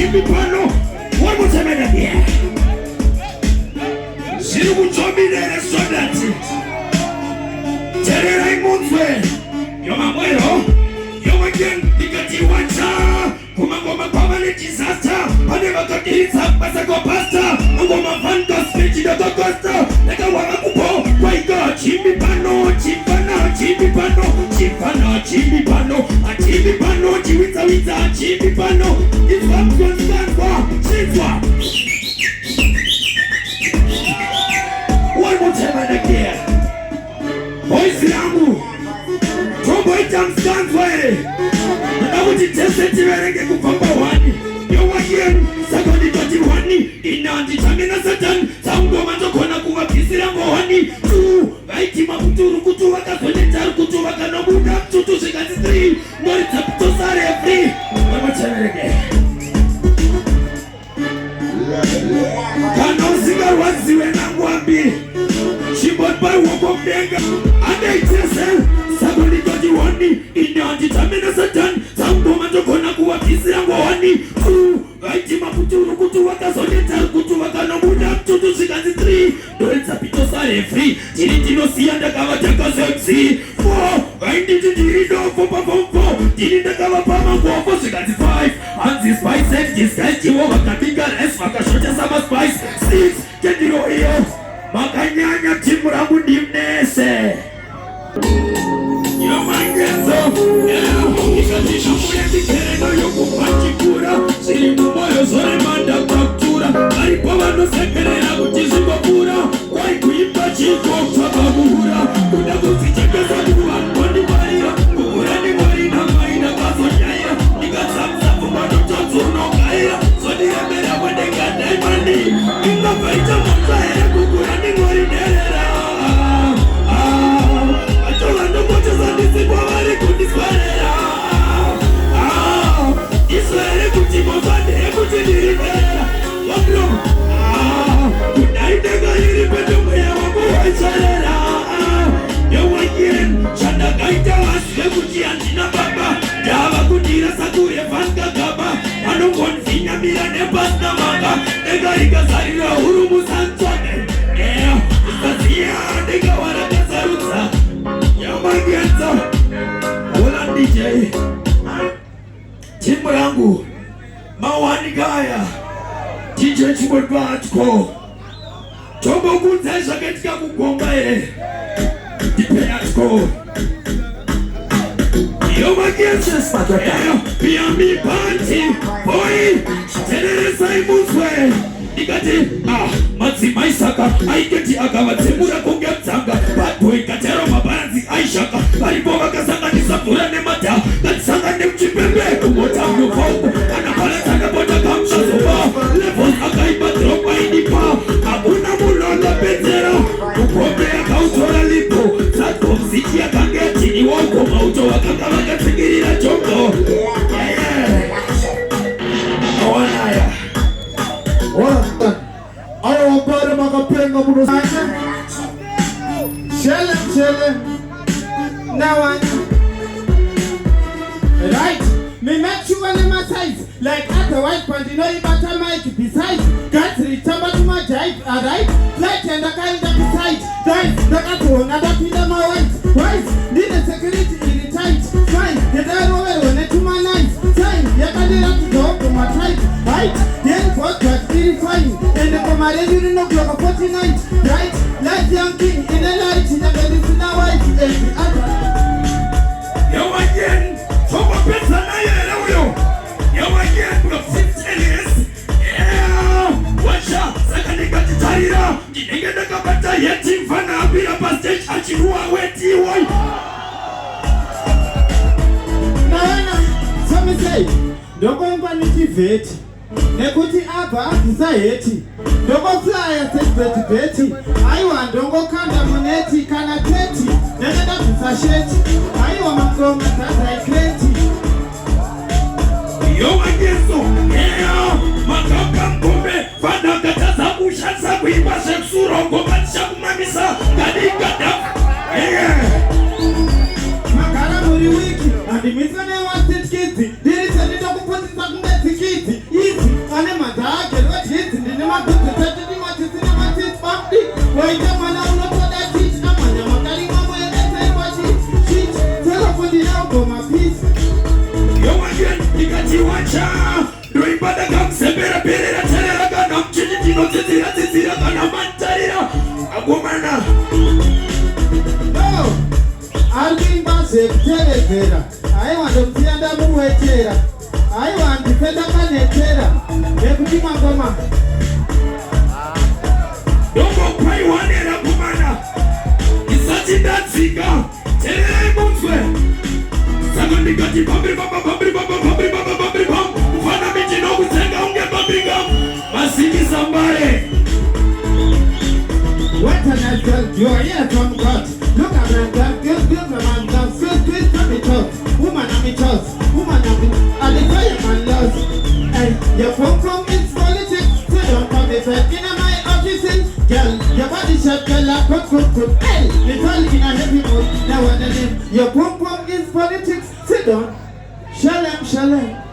chimbi pano. One more time again. Ziru chomile Stodart. Terera imunzwe. Yoma mwero. Yoma gen dikati wacha. Kumangoma permanent disaster. Ane makatiriza pasako pasta. Angoma vanda speech doko costa. Neka wanga kupo. Waiga chimbi pano. Chipana chimbi pano. Chipana chimbi pano. A chimbi pano. Chiwita wita chimbi pano. Ifam konstanwa. Chizwa. One more time and again. Boys yangu. Trombo itamstanzwe. Nabuti tese tiverenge kupamba wani. Yo again. Sakoni toti wani. Inandi tamina satan. Samgo manjo kona kuwa kisira mwani. Tu. Vaiti mabuturu kutu waka konetaru kutu waka nobuda. Tutu shikati 3. Nori tapito sare free. One more time and again. Kanosiga waziwe na ngwambi. Shibot by wako mdenga. Ande itese. Sakoni toti wani. Inandi tamina satan. Samgo manjo kona kuwa kisira mwani. Tu. Vaiti mabuturu kutu waka sonetaru kutu waka nobuda. Tutu shikati 3. Nori tapito sare free. Tino sianda kava taka sexy. 4. Vaiti tirido fopa fompo. Tirinda kava pama ngwafo shikati 5. Anzi spice and disguise. Chiwo wakabinga res wakashota sama spice. 6. Kendiro iyo. Makanyanya timu rangu ndimnese. Yo mangezo. Ikatisha mule mikereno yoku pachikura. Silimu moyo zore manda kaktura. Maripawa no sekere na kutizigo pura. Kwai kuimba chiko tababuhura. Kuna kufichekeza kuwa mwani marira. Kukurani mwari na maina kazo nyaira. Nika samsafu mano chanzuno kaira. Zodi ya mera wende ganda imani. Inga paita mkaira kukurani mwari nerera. Achowando mocho zandisi kwa wari kundiswarera. Iswere kutimofande kutidiribera. Waklo. Kunaitega iripendo mweya wangu waisarera. Yo again. Chanda kaita wasile kutiantina baba. Java kutira sakure fanga gaba. Ano konfinya mira nebas na manga. Ega ikasarira hurumu sanchone. Ikazia nega warakasaruza. Yo magenzo. Hola DJ. Timu yangu. Mawani gaya. DJ Chibotbatko. Tobo kutesha katika kugonga Dipeyatko. Yo magenzo. Pia mi panti. Boy. Teresa imuzwe. Ikati. Matsi maisaka. Aiketi agawa temura konge mtanga. Bad Bwouy Kartel mabaranzi aishaka. Bariboga kasanga nisafura ne mata. Katisanga ne mchipembe. Kumota mnukongo. Anapala tanga bota kamsha soba. Levels akaiba dropa inipa. Abuna mulonda petera. Kukombe ya kautora lipo. Satko msiki ya kangeti ni wako. Mauto wakanga wakatingirira chongo. Awanaya. Ayo Mbare makapenga muno. Shellem Shellem. Now right, me make you one of my size. Like at the white point, you know you better mic besides. Can't return to my jive, alright? Like and the kind that beside. Guys, the cat one, another pillar my wife. Wise, need a security in the tight. Fine, get that over when it to my life. Time, you can have to go to my tribe. Right, then what got very fine. And the commander you know clock 49. Right, like young king in the light. In the medicine, now white, every other. Yo again. Toba pesa na yele uyo. Yo again. Kuna 15 years. Washa. Sakanika titarira. Jinengenda kabata yeti mfana abira pa stage. Achiruwa weti woi. So me say, ndoko mbani tiveti. Nekuti apa akusaeti. Ndoko flyer set beti. Aiwa ndongo kanda moneti kana teti. Nenda kusasheti. Aiwa makonga tata ikreti. Yo ageso. Makaka mkombe. Fanda kataza ushansa kuiba sheksuro. Ngomatisha kumamisa. Kadikata. Makara muri wiki. Andi misane wa stage kizi. Diri chani ndoko poti sakungeti kizi. Easy. Doimbada kamsembera perera terera kana mchitino tizira kana mantarira agomana. No, Albimba sekutevedzera aiwa ndomutiyanda muwetera aiwa ndipenda kanetera nekuti mangoma dongo paiwanera gomana isati ndatsika tererai munzwe saka ndikati bambiri bamba ufana michino kutenga unge bambiri masikisa Mbare. What an adult, you are here from God. Look at my God, good man, God, good, come me tough. Woman, I'm me tough. Woman, I'm me, and the fireman loves. Hey, your phone from is politics, so don't come me back in my office. Girl, your body shot, girl, good. Hey, it's all in a heavy mood. Now, what the name? Your phone is politics, sit down. Shellem Shellem.